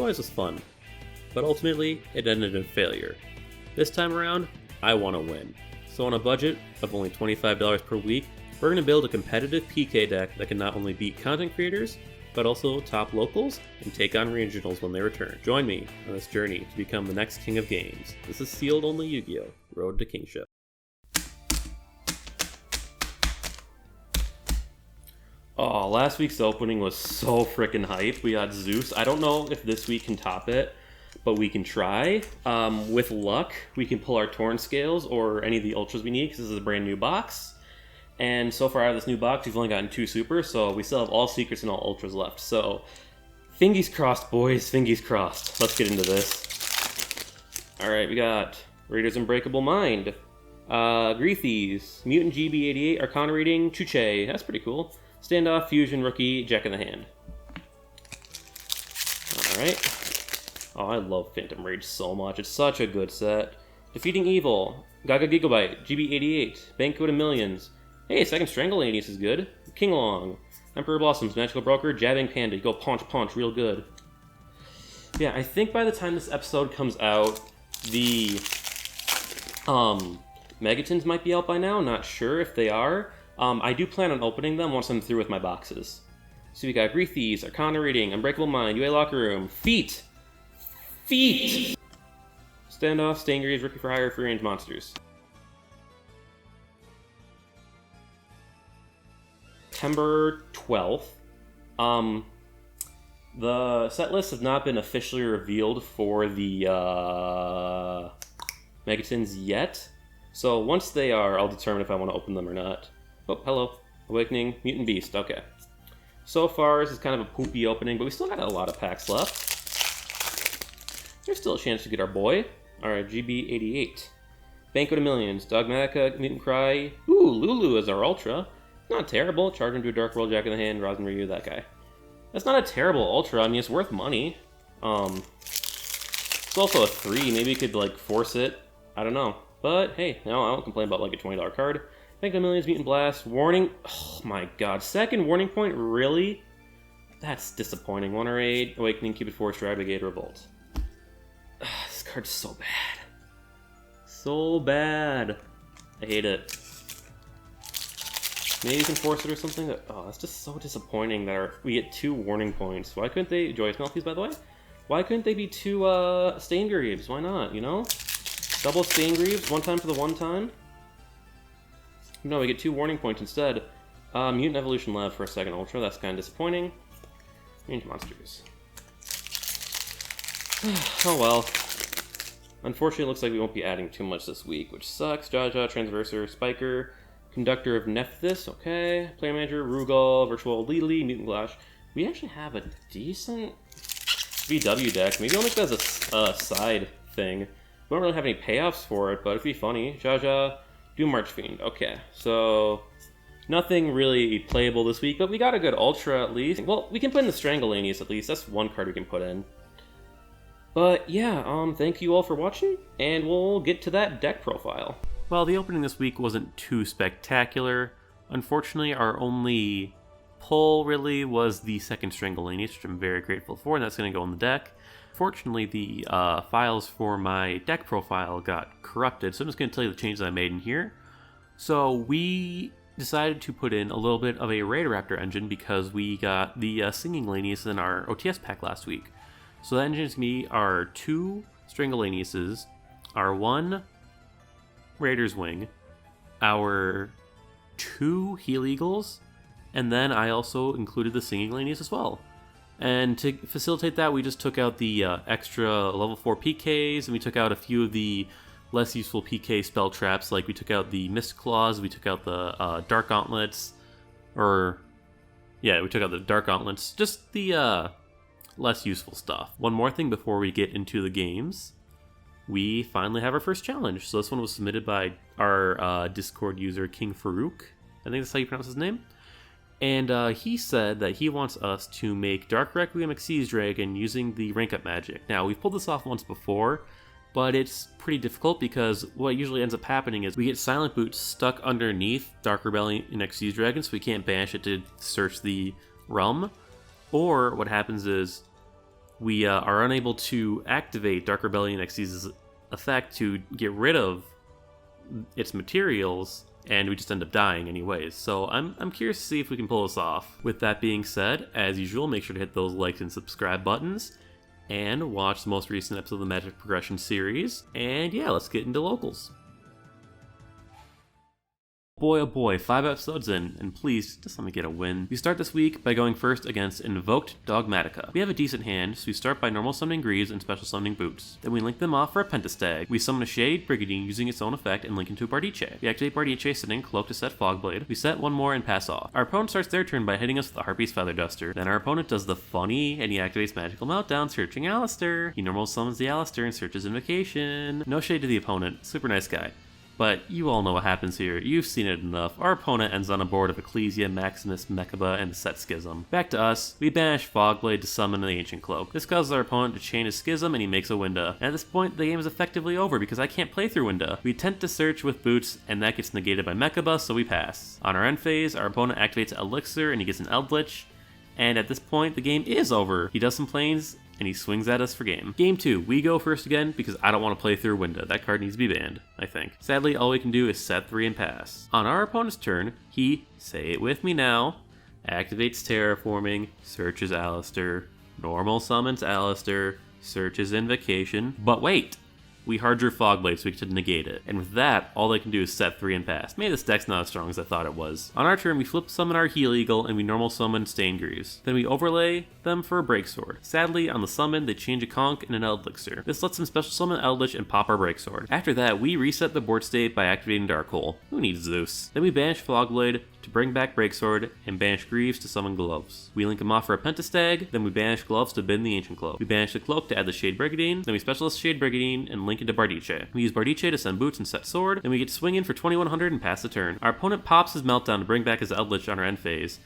otherwise was fun. But ultimately, it ended in failure. This time around, I want to win. So on a budget of only $25 per week, we're going to build a competitive PK deck that can not only beat content creators, but also top locals and take on regionals when they return. Join me on this journey to become the next king of games. This is sealed only Yu-Gi-Oh! Road to Kingship. Oh, last week's opening was so freaking hype. We got Zeus. I don't know if this week can top it, but we can try. With luck, we can pull our Torn Scales or any of the Ultras we need because this is a brand new box. And so far out of this new box, we've only gotten 2 Supers, so we still have all Secrets and all Ultras left. So, fingies crossed, boys, fingies crossed. Let's get into this. Alright, we got Raider's Unbreakable Mind, Greethies, Mutant GB88, Arcana Reading, Chuche. That's pretty cool. Standoff, Fusion, Rookie, Jack in the Hand. Alright. Oh, I love Phantom Rage so much. It's such a good set. Defeating Evil, Gaga Gigabyte, GB88, Banquet of Millions. Hey, second Strangle Ladies is good. King Long, Emperor Blossoms, Magical Broker, Jabbing Panda. You go punch, real good. Yeah, I think by the time this episode comes out, the Megatons might be out by now. Not sure if they are. I do plan on opening them once I'm through with my boxes. So we got Greethies, Arcana Reading, Unbreakable Mind, UA Locker Room, Feet! Standoff, Stingrays, Rookie for Hire, Free Range Monsters. September 12th. The set list has not been officially revealed for the Megatons yet. So once they are, I'll determine if I want to open them or not. Oh, hello. Awakening, Mutant Beast. Okay. So far, this is kind of a poopy opening, but we still got a lot of packs left. There's still a chance to get our boy. Alright, GB88. Banquet of Millions, Dogmatica, Mutant Cry. Ooh, Lulu is our Ultra. Not terrible. Charge him to a Dark World, Jack in the Hand, Rosin Ryu, that guy. That's not a terrible Ultra. I mean, it's worth money. It's also a 3. Maybe you could, like, force it. I don't know. But, hey, no, I don't complain about, like, a $20 card. Banquet of Millions, Mutant Blast, Warning. Oh, my God. Second Warning Point? Really? That's disappointing. 1 or 8, Awakening, Cupid Force, Dragbrigade, Revolt. This card's so bad. So bad. I hate it. Maybe you can force it or something. Oh, that's just so disappointing that we get 2 warning points. Why couldn't they... Joyous Melodies, by the way? Why couldn't they be 2 Staingreaves? Why not, you know? Double Staingreaves, 1 time for the 1 time? No, we get 2 warning points instead. Mutant Evolution Lab for a second Ultra. That's kind of disappointing. Range Monsters. Oh well. Unfortunately, it looks like we won't be adding too much this week, which sucks. Jaja, Transverser, Spiker, Conductor of Nephthys, okay. Player Manager, Rugal, Virtual Lily, Mutant Glash. We actually have a decent VW deck. Maybe I'll make that as a side thing. We don't really have any payoffs for it, but it'd be funny. Jaja, Doom March Fiend. Okay, so nothing really playable this week, but we got a good Ultra at least. Well, we can put in the Strangleanius at least. That's 1 card we can put in. But yeah, thank you all for watching, and we'll get to that deck profile. Well, the opening this week wasn't too spectacular. Unfortunately, our only pull really was the second Strangleanius, which I'm very grateful for, and that's going to go in the deck. Fortunately, the files for my deck profile got corrupted, so I'm just going to tell you the changes I made in here. So we decided to put in a little bit of a Raideraptor engine because we got the Singing Lanius in our OTS pack last week. So that engine is going to be our 2 Strangleaniuses, our 1 Raider's Wing, our 2 Heel Eagles, and then I also included the Singing Lanius as well. And to facilitate that, we just took out the extra level 4 PKs, and we took out a few of the less useful PK spell traps, like we took out the Mist Claws, we took out the Dark Gauntlets, we took out the Dark Gauntlets, just the less useful stuff. One more thing before we get into the games. We finally have our first challenge. So this one was submitted by our Discord user, King Farouk. I think that's how you pronounce his name. And he said that he wants us to make Dark Requiem Xyz Dragon using the rank up magic. Now, we've pulled this off once before, but it's pretty difficult because what usually ends up happening is we get Silent Boot stuck underneath Dark Rebellion in Xyz Dragon, so we can't banish it to search the realm. Or what happens is we are unable to activate Dark Rebellion XC's effect to get rid of its materials, and we just end up dying anyways. So I'm curious to see if we can pull this off. With that being said, as usual, make sure to hit those like and subscribe buttons, and watch the most recent episode of the Magic Progression series. And yeah, let's get into locals. Boy oh boy, 5 episodes in, and please, just let me get a win. We start this week by going first against Invoked Dogmatica. We have a decent hand, so we start by normal summoning Greaves and special summoning Boots. Then we link them off for a Pentastag. We summon a Shade Brigandine using its own effect and link into a Bardiche. We activate Bardiche, setting Cloak to set Fogblade. We set one more and pass off. Our opponent starts their turn by hitting us with the Harpy's Feather Duster. Then our opponent does the funny, and he activates Magical Meltdown, searching Alistair. He normal summons the Alistair and searches Invocation. No shade to the opponent, super nice guy. But you all know what happens here. You've seen it enough. Our opponent ends on a board of Ecclesia, Maximus, Mechaba, and the Set Schism. Back to us. We banish Fogblade to summon the Ancient Cloak. This causes our opponent to chain his Schism, and he makes a Winda. And at this point, the game is effectively over because I can't play through Winda. We attempt to search with Boots, and that gets negated by Mechaba, so we pass. On our end phase, our opponent activates Elixir, and he gets an Eldritch. And at this point, the game is over. He does some planes, and he swings at us for game. Game 2, we go first again because I don't want to play through Winda. That card needs to be banned, I think. Sadly, all we can do is set 3 and pass. On our opponent's turn, he, say it with me now, activates Terraforming, searches Alistair, normal summons Alistair, searches Invocation, but wait! We hard drew Fogblade so we could negate it. And with that, all they can do is set 3 and pass. Maybe this deck's not as strong as I thought it was. On our turn, we flip summon our Heal Eagle and we normal summon Stain Greaves. Then we overlay them for a Breaksword. Sadly, on the summon, they change a Conch and an Elixir. This lets them special summon Eldritch and pop our Breaksword. After that, we reset the board state by activating Darkhole. Who needs Zeus? Then we banish Fogblade to bring back Breaksword, and banish Greaves to summon Gloves. We link them off for a Pentastag, then we banish Gloves to bend the Ancient Cloak. We banish the Cloak to add the Shade Brigandine, then we specialist Shade Brigandine and link into Bardiche. We use Bardiche to send Boots and set Sword, then we get to swing in for 2100 and pass the turn. Our opponent pops his Meltdown to bring back his Eldritch on our end phase.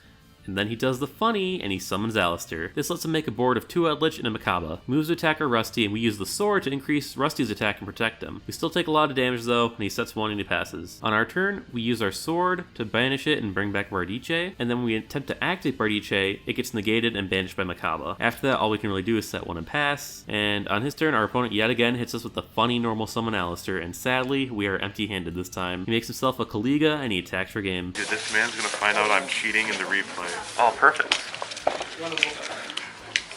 And then he does the funny, and he summons Alistair. This lets him make a board of 2 Eldritch and a Mechaba. Moves to attack our Rusty, and we use the sword to increase Rusty's attack and protect him. We still take a lot of damage though, and he sets 1 and he passes. On our turn, we use our sword to banish it and bring back Bardiche, and then when we attempt to activate Bardiche, it gets negated and banished by Mechaba. After that, all we can really do is set 1 and pass, and on his turn, our opponent yet again hits us with the funny normal summon Alistair, and sadly, we are empty-handed this time. He makes himself a Caliga, and he attacks for game. Dude, this man's gonna find out I'm cheating in the replay. Oh, perfect.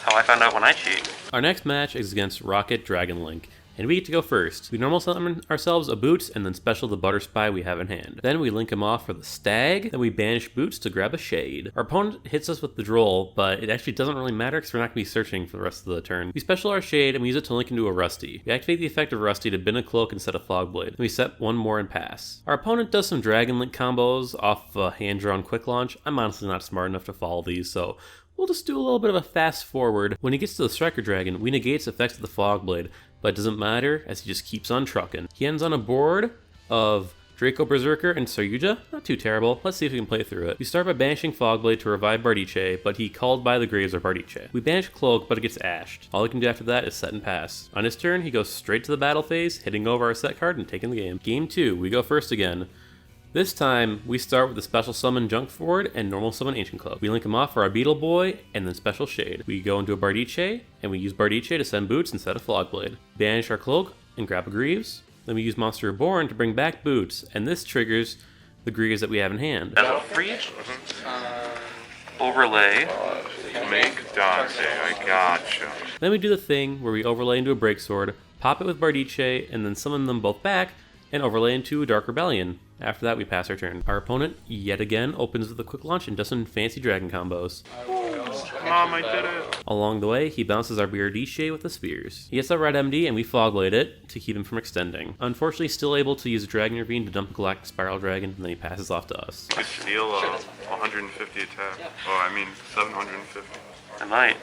How I found out when I cheat. Our next match is against Rocket Dragon Link, and we get to go first. We normal summon ourselves a Boots and then special the Butter Spy we have in hand. Then we link him off for the Stag, then we banish Boots to grab a Shade. Our opponent hits us with the Droll, but it actually doesn't really matter because we're not going to be searching for the rest of the turn. We special our Shade and we use it to link into a Rusty. We activate the effect of Rusty to bend a Cloak instead of Fogblade. Then we set 1 more and pass. Our opponent does some Dragon Link combos off a hand-drawn Quick Launch. I'm honestly not smart enough to follow these, so we'll just do a little bit of a fast forward. When he gets to the Striker Dragon, we negate its effects of the Fogblade, but it doesn't matter as he just keeps on trucking. He ends on a board of Draco Berserker and Saryuja. Not too terrible. Let's see if we can play through it. We start by banishing Fogblade to revive Bardiche, but he called by the Graves or Bardiche. We banish Cloak, but it gets ashed. All we can do after that is set and pass. On his turn, he goes straight to the battle phase, hitting over our set card and taking the game. Game 2, we go first again. This time, we start with the special summon Junk Forward and normal summon Ancient Cloak. We link him off for our Beetle Boy and then special Shade. We go into a Bardiche, and we use Bardiche to send Boots instead of Flogblade. Banish our Cloak and grab a Greaves. Then we use Monster Reborn to bring back Boots, and this triggers the Greaves that we have in hand. As a freeze, overlay. Make Dante, I gotcha. Then we do the thing where we overlay into a Breaksword, pop it with Bardiche, and then summon them both back, and overlay into a Dark Rebellion. After that, we pass our turn. Our opponent, yet again, opens with a Quick Launch and does some fancy dragon combos. Mom, I did it. Along the way, he bounces our Bardiche with the Spears. He gets that red MD, and we Fogblade it to keep him from extending. Unfortunately, still able to use a Dragon Ravine to dump a Galactic Spiral Dragon, and then he passes off to us. You could steal 150 attack. Oh, I mean 750. I might.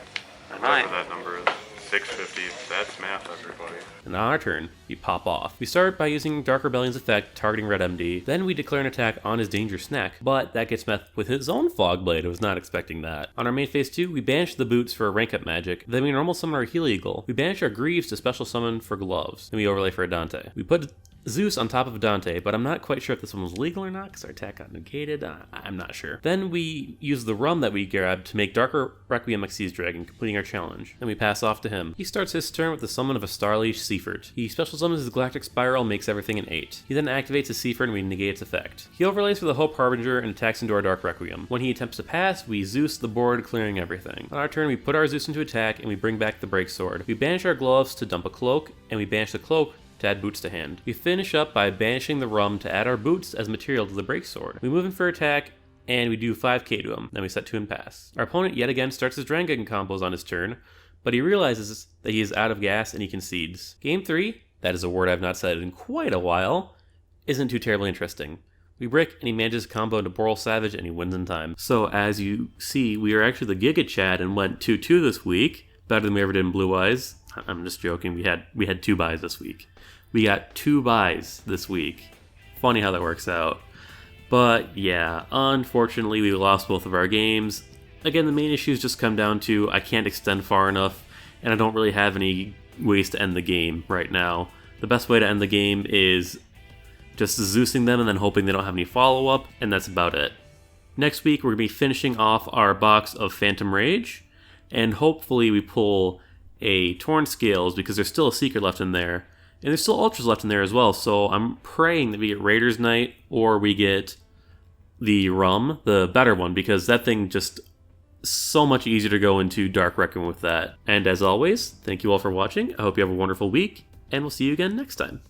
Whatever that number is. 650. That's math, everybody. And on our turn, we pop off. We start by using Dark Rebellion's effect, targeting Red MD. Then we declare an attack on his Danger Snack, but that gets met with his own Fogblade. I was not expecting that. On our main phase 2, we banish the Boots for a rank up magic. Then we normal summon our Heal Eagle. We banish our Greaves to special summon for Gloves. Then we overlay for a Dante. We put Zeus on top of Dante, but I'm not quite sure if this one was legal or not because our attack got negated. I'm not sure. Then we use the rum that we grabbed to make Darker Requiem Xyz Dragon, completing our challenge. Then we pass off to him. He starts his turn with the summon of a Starleash Seafort. He special summons his Galactic Spiral and makes everything an 8. He then activates his Seafort and we negate its effect. He overlays for the Hope Harbinger and attacks into our Dark Requiem. When he attempts to pass, we Zeus the board, clearing everything. On our turn, we put our Zeus into attack and we bring back the Break Sword. We banish our gloves to dump a cloak, and we banish the cloak to add boots to hand. We finish up by banishing the rum to add our boots as material to the Break Sword. We move in for attack, and we do 5k to him, then we set 2 and pass. Our opponent yet again starts his Dragon combos on his turn, but he realizes that he is out of gas and he concedes. Game 3, that is a word I've not said in quite a while, isn't too terribly interesting. We brick, and he manages a combo into Boral Savage, and he wins in time. So as you see, we are actually the Giga Chad and went 2-2 this week, better than we ever did in Blue Eyes. I'm just joking, we had 2 buys this week. We got 2 buys this week. Funny how that works out. But yeah, unfortunately we lost both of our games. Again, the main issues just come down to I can't extend far enough, and I don't really have any ways to end the game right now. The best way to end the game is just Zeusing them and then hoping they don't have any follow-up, and that's about it. Next week we're going to be finishing off our box of Phantom Rage, and hopefully we pull a Torn Scales because there's still a Secret left in there. And there's still Ultras left in there as well, so I'm praying that we get Raiders Night or we get the Rum, the better one, because that thing just so much easier to go into Dark Requiem with that. And as always, thank you all for watching. I hope you have a wonderful week, and we'll see you again next time.